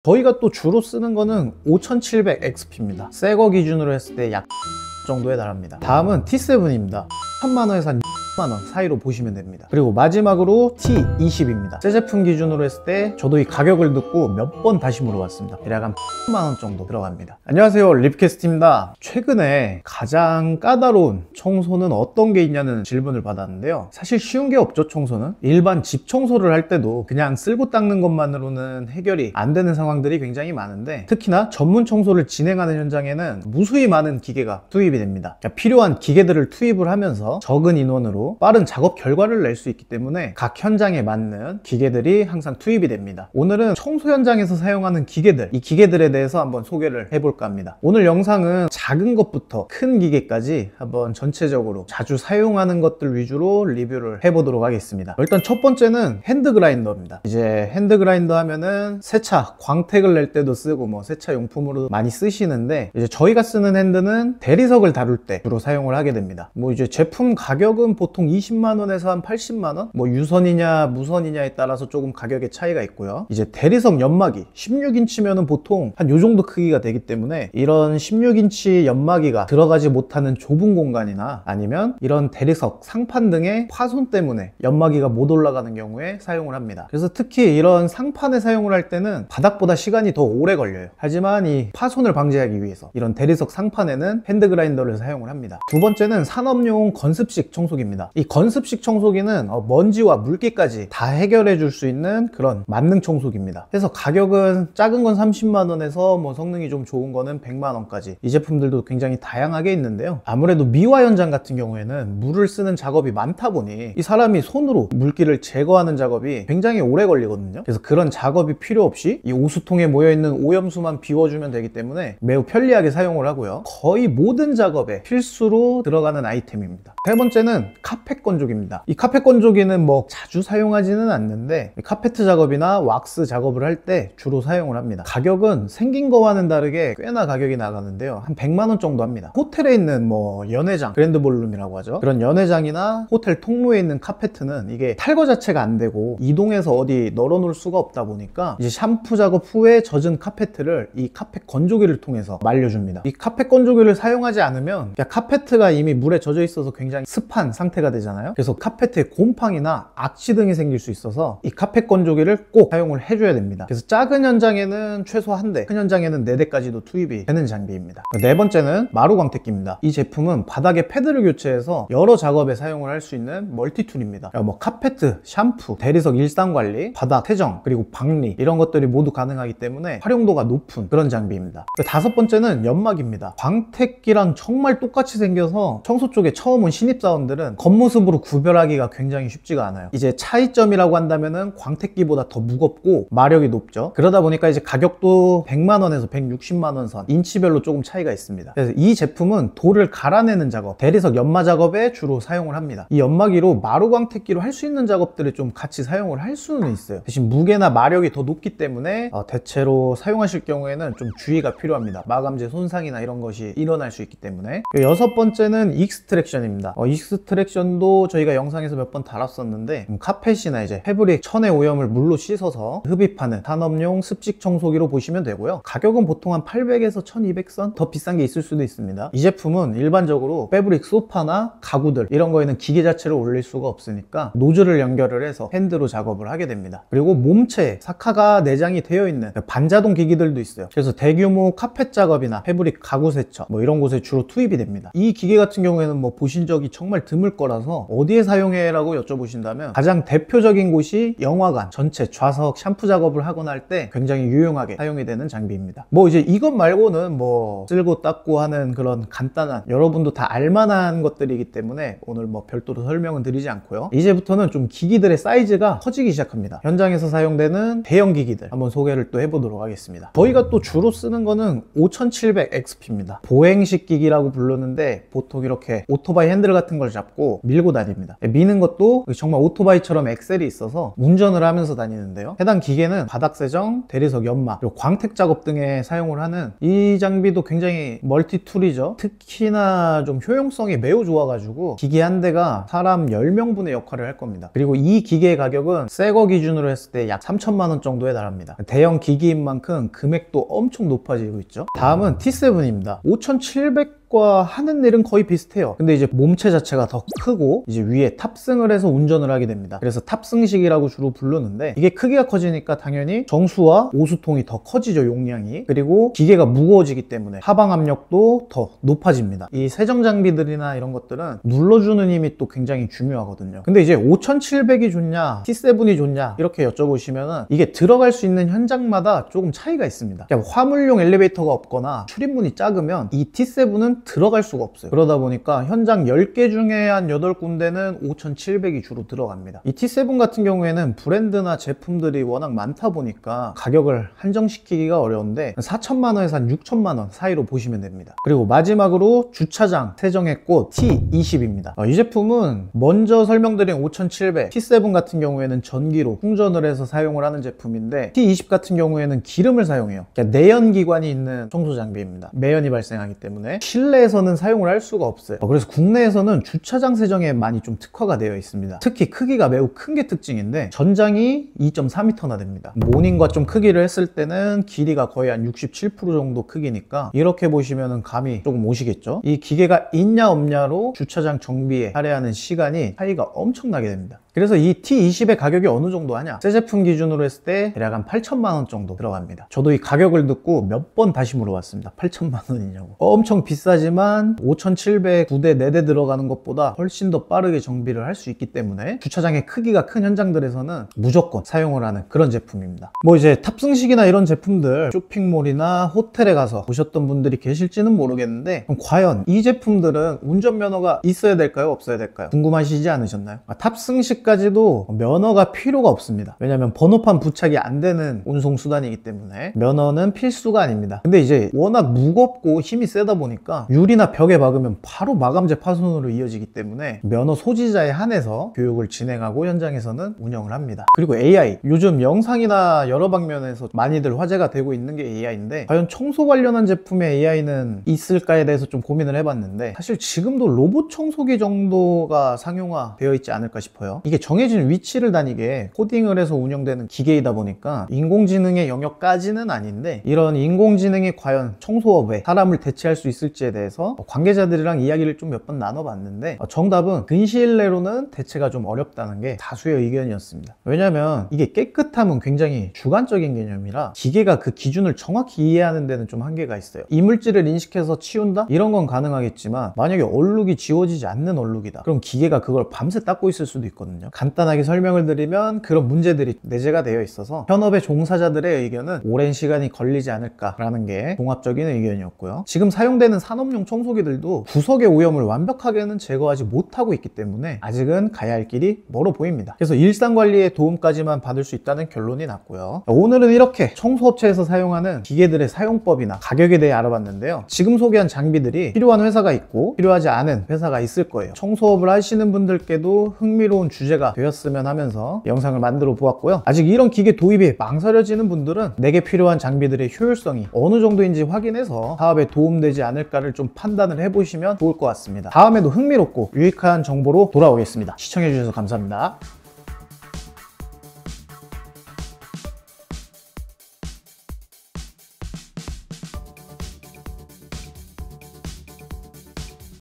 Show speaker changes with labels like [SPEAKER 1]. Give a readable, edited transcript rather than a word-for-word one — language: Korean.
[SPEAKER 1] 저희가 또 주로 쓰는 거는 5700XP입니다. 새거 기준으로 했을 때 약 정도에 달합니다. 다음은 T7입니다. 1000만원에서 한 6만원 사이로 보시면 됩니다. 그리고 마지막으로 T20입니다. 새 제품 기준으로 했을 때 저도 이 가격을 듣고 몇 번 다시 물어봤습니다. 대략 한 10만원 정도 들어갑니다. 안녕하세요, 립캐스트입니다. 최근에 가장 까다로운 청소는 어떤 게 있냐는 질문을 받았는데요. 사실 쉬운 게 없죠. 청소는 일반 집 청소를 할 때도 그냥 쓸고 닦는 것만으로는 해결이 안 되는 상황들이 굉장히 많은데, 특히나 전문 청소를 진행하는 현장에는 무수히 많은 기계가 투입이 됩니다. 그러니까 필요한 기계들을 투입을 하면서 적은 인원으로 빠른 작업 결과를 낼 수 있기 때문에 각 현장에 맞는 기계들이 항상 투입이 됩니다. 오늘은 청소 현장에서 사용하는 기계들, 이 기계들에 대해서 한번 소개를 해볼까 합니다. 오늘 영상은 작은 것부터 큰 기계까지 한번 전체적으로 자주 사용하는 것들 위주로 리뷰를 해보도록 하겠습니다. 일단 첫 번째는 핸드 그라인더입니다. 이제 핸드 그라인더 하면은 세차, 광택을 낼 때도 쓰고 뭐 세차 용품으로 많이 쓰시는데, 이제 저희가 쓰는 핸드는 대리석을 다룰 때 주로 사용을 하게 됩니다. 뭐 이제 제품 가격은 보통 20만원에서 한 80만원, 뭐 유선이냐 무선이냐에 따라서 조금 가격의 차이가 있고요. 이제 대리석 연마기 16인치면은 보통 한 요 정도 크기가 되기 때문에 이런 16인치 연마기가 들어가지 못하는 좁은 공간이나 아니면 이런 대리석 상판 등의 파손 때문에 연마기가 못 올라가는 경우에 사용을 합니다. 그래서 특히 이런 상판에 사용을 할 때는 바닥보다 시간이 더 오래 걸려요. 하지만 이 파손을 방지하기 위해서 이런 대리석 상판에는 핸드 그라인더를 사용을 합니다. 두 번째는 산업용 건습식 청소기입니다. 이 건습식 청소기는 먼지와 물기까지 다 해결해 줄 수 있는 그런 만능 청소기입니다. 그래서 가격은 작은 건 30만원에서 뭐 성능이 좀 좋은 거는 100만원까지 이 제품들도 굉장히 다양하게 있는데요. 아무래도 미화 현장 같은 경우에는 물을 쓰는 작업이 많다 보니 이 사람이 손으로 물기를 제거하는 작업이 굉장히 오래 걸리거든요. 그래서 그런 작업이 필요 없이 이 오수통에 모여있는 오염수만 비워주면 되기 때문에 매우 편리하게 사용을 하고요. 거의 모든 작업에 필수로 들어가는 아이템입니다. 세 번째는 카펫 건조기입니다. 이 카펫 건조기는 뭐 자주 사용하지는 않는데 카페트 작업이나 왁스 작업을 할 때 주로 사용을 합니다. 가격은 생긴 거와는 다르게 꽤나 가격이 나가는데요. 한 100만원 정도 합니다. 호텔에 있는 뭐 연회장, 그랜드 볼룸이라고 하죠. 그런 연회장이나 호텔 통로에 있는 카페트는 이게 탈거 자체가 안 되고 이동해서 어디 널어 놓을 수가 없다 보니까 이제 샴푸 작업 후에 젖은 카페트를 이 카펫 건조기를 통해서 말려줍니다. 이 카펫 건조기를 사용하지 않으면 카페트가 이미 물에 젖어 있어서 굉장히 습한 상태가 되잖아요. 그래서 카페트에 곰팡이나 악취 등이 생길 수 있어서 이 카펫 건조기를 꼭 사용을 해줘야 됩니다. 그래서 작은 현장에는 최소 한 대, 큰 현장에는 4대까지도 투입이 되는 장비입니다. 네 번째는 마루 광택기입니다. 이 제품은 바닥에 패드를 교체해서 여러 작업에 사용을 할 수 있는 멀티툴입니다. 뭐 카페트, 샴푸, 대리석 일상관리, 바닥 세정, 그리고 방리 이런 것들이 모두 가능하기 때문에 활용도가 높은 그런 장비입니다. 다섯 번째는 연마기입니다. 광택기랑 정말 똑같이 생겨서 청소 쪽에 처음 온 신입사원들은 겉모습으로 구별하기가 굉장히 쉽지가 않아요. 이제 차이점이라고 한다면은 광택기보다 더 무겁고 마력이 높죠. 그러다 보니까 이제 가격도 100만원에서 160만원 선, 인치별로 조금 차이가 있습니다. 그래서 이 제품은 돌을 갈아내는 작업, 대리석 연마 작업에 주로 사용을 합니다. 이 연마기로 마루 광택기로 할 수 있는 작업들을 좀 같이 사용을 할 수는 있어요. 대신 무게나 마력이 더 높기 때문에 대체로 사용하실 경우에는 좀 주의가 필요합니다. 마감재 손상이나 이런 것이 일어날 수 있기 때문에. 여섯 번째는 익스트랙션입니다. 익스트랙션도 저희가 영상에서 몇 번 다뤘었는데, 카펫이나 이제 패브릭, 천의 오염을 물로 씻어서 흡입하는 산업용 습식 청소기로 보시면 되고요. 가격은 보통 한 800에서 1200선, 더 비싼 게 있을 수도 있습니다. 이 제품은 일반적으로 패브릭 소파나 가구들 이런 거에는 기계 자체를 올릴 수가 없으니까 노즐을 연결을 해서 핸드로 작업을 하게 됩니다. 그리고 몸체에 사카가 내장이 되어 있는 반자동 기기들도 있어요. 그래서 대규모 카펫 작업이나 패브릭 가구 세척 뭐 이런 곳에 주로 투입이 됩니다. 이 기계 같은 경우에는 뭐 보신 적이 정말 드물 거라서 어디에 사용해 라고 여쭤보신다면 가장 대표적인 곳이 영화관 전체 좌석 샴푸 작업을 하거나 할 때 굉장히 유용하게 사용이 되는 장비입니다. 뭐 이제 이것 말고는 뭐 쓸고 닦고 하는 그런 간단한, 여러분도 다 알만한 것들이기 때문에 오늘 뭐 별도로 설명은 드리지 않고요. 이제부터는 좀 기기들의 사이즈가 커지기 시작합니다. 현장에서 사용되는 대형 기기들 한번 소개를 또 해보도록 하겠습니다. 저희가 또 주로 쓰는 거는 5700XP입니다. 보행식 기기라고 부르는데 보통 이렇게 오토바이 핸들 같은 걸 잡고 차로 밀고 다닙니다. 미는 것도 정말 오토바이처럼 엑셀이 있어서 운전을 하면서 다니는데요. 해당 기계는 바닥 세정, 대리석 연마, 그리고 광택 작업 등에 사용을 하는 이 장비도 굉장히 멀티툴이죠. 특히나 좀 효용성이 매우 좋아가지고 기계 한 대가 사람 10명분의 역할을 할 겁니다. 그리고 이 기계의 가격은 새 거 기준으로 했을 때 약 3천만 원 정도에 달합니다. 대형 기기인 만큼 금액도 엄청 높아지고 있죠. 다음은 T7입니다. 5,700과 하는 일은 거의 비슷해요. 근데 이제 몸체 자체가 더 크고 이제 위에 탑승을 해서 운전을 하게 됩니다. 그래서 탑승식이라고 주로 부르는데, 이게 크기가 커지니까 당연히 정수와 오수통이 더 커지죠, 용량이. 그리고 기계가 무거워지기 때문에 하방 압력도 더 높아집니다. 이 세정 장비들이나 이런 것들은 눌러주는 힘이 또 굉장히 중요하거든요. 근데 이제 5,700이 좋냐 T7이 좋냐 이렇게 여쭤보시면은 이게 들어갈 수 있는 현장마다 조금 차이가 있습니다. 그러니까 화물용 엘리베이터가 없거나 출입문이 작으면 이 T7은 들어갈 수가 없어요. 그러다 보니까 현장 10개 중에 한 8군데는 5,700이 주로 들어갑니다. 이 T7 같은 경우에는 브랜드나 제품들이 워낙 많다 보니까 가격을 한정시키기가 어려운데 4천만 원에서 한 6천만 원 사이로 보시면 됩니다. 그리고 마지막으로 주차장 세정의 꽃 T20입니다. 이 제품은 먼저 설명드린 5,700 T7 같은 경우에는 전기로 충전을 해서 사용을 하는 제품인데, T20 같은 경우에는 기름을 사용해요. 그러니까 내연기관이 있는 청소 장비입니다. 매연이 발생하기 때문에 실내에서는 사용을 할 수가 없어요. 그래서 국내에서는 주차장 세정에 많이 좀 특화가 되어 있습니다. 특히 크기가 매우 큰 게 특징인데 전장이 2.4m나 됩니다. 모닝과 좀 크기를 했을 때는 길이가 거의 한 67% 정도 크기니까 이렇게 보시면 감이 조금 오시겠죠. 이 기계가 있냐 없냐로 주차장 정비에 할애하는 시간이 차이가 엄청나게 됩니다. 그래서 이 T20의 가격이 어느 정도 하냐, 새 제품 기준으로 했을 때 대략 한 8천만 원 정도 들어갑니다. 저도 이 가격을 듣고 몇 번 다시 물어봤습니다. 8천만 원이냐고. 엄청 비싸지만 5,700 2대 4대 들어가는 것보다 훨씬 더 빠르게 정비를 할 수 있기 때문에 주차장의 크기가 큰 현장들에서는 무조건 사용을 하는 그런 제품입니다. 뭐 이제 탑승식이나 이런 제품들 쇼핑몰이나 호텔에 가서 보셨던 분들이 계실지는 모르겠는데, 그럼 과연 이 제품들은 운전면허가 있어야 될까요, 없어야 될까요? 궁금하시지 않으셨나요? 탑승식 까지도 면허가 필요가 없습니다. 왜냐하면 번호판 부착이 안 되는 운송수단이기 때문에 면허는 필수가 아닙니다. 근데 이제 워낙 무겁고 힘이 세다 보니까 유리나 벽에 박으면 바로 마감재 파손으로 이어지기 때문에 면허 소지자에 한해서 교육을 진행하고 현장에서는 운영을 합니다. 그리고 AI, 요즘 영상이나 여러 방면에서 많이들 화제가 되고 있는 게 AI인데, 과연 청소 관련한 제품에 AI는 있을까에 대해서 좀 고민을 해봤는데, 사실 지금도 로봇 청소기 정도가 상용화 되어 있지 않을까 싶어요. 이게 정해진 위치를 다니게 코딩을 해서 운영되는 기계이다 보니까 인공지능의 영역까지는 아닌데, 이런 인공지능이 과연 청소업에 사람을 대체할 수 있을지에 대해서 관계자들이랑 이야기를 좀 몇 번 나눠봤는데, 정답은 근시일 내로는 대체가 좀 어렵다는 게 다수의 의견이었습니다. 왜냐면 이게 깨끗함은 굉장히 주관적인 개념이라 기계가 그 기준을 정확히 이해하는 데는 좀 한계가 있어요. 이물질을 인식해서 치운다? 이런 건 가능하겠지만 만약에 얼룩이 지워지지 않는 얼룩이다, 그럼 기계가 그걸 밤새 닦고 있을 수도 있거든요. 간단하게 설명을 드리면 그런 문제들이 내재가 되어 있어서 현업의 종사자들의 의견은 오랜 시간이 걸리지 않을까라는 게 종합적인 의견이었고요. 지금 사용되는 산업용 청소기들도 구석의 오염을 완벽하게는 제거하지 못하고 있기 때문에 아직은 가야 할 길이 멀어 보입니다. 그래서 일상관리에 도움까지만 받을 수 있다는 결론이 났고요. 오늘은 이렇게 청소업체에서 사용하는 기계들의 사용법이나 가격에 대해 알아봤는데요. 지금 소개한 장비들이 필요한 회사가 있고 필요하지 않은 회사가 있을 거예요. 청소업을 하시는 분들께도 흥미로운 주제가 되었으면 하면서 영상을 만들어 보았고요. 아직 이런 기계 도입이 망설여지는 분들은 내게 필요한 장비들의 효율성이 어느 정도인지 확인해서 사업에 도움되지 않을까를 좀 판단을 해보시면 좋을 것 같습니다. 다음에도 흥미롭고 유익한 정보로 돌아오겠습니다. 시청해주셔서 감사합니다.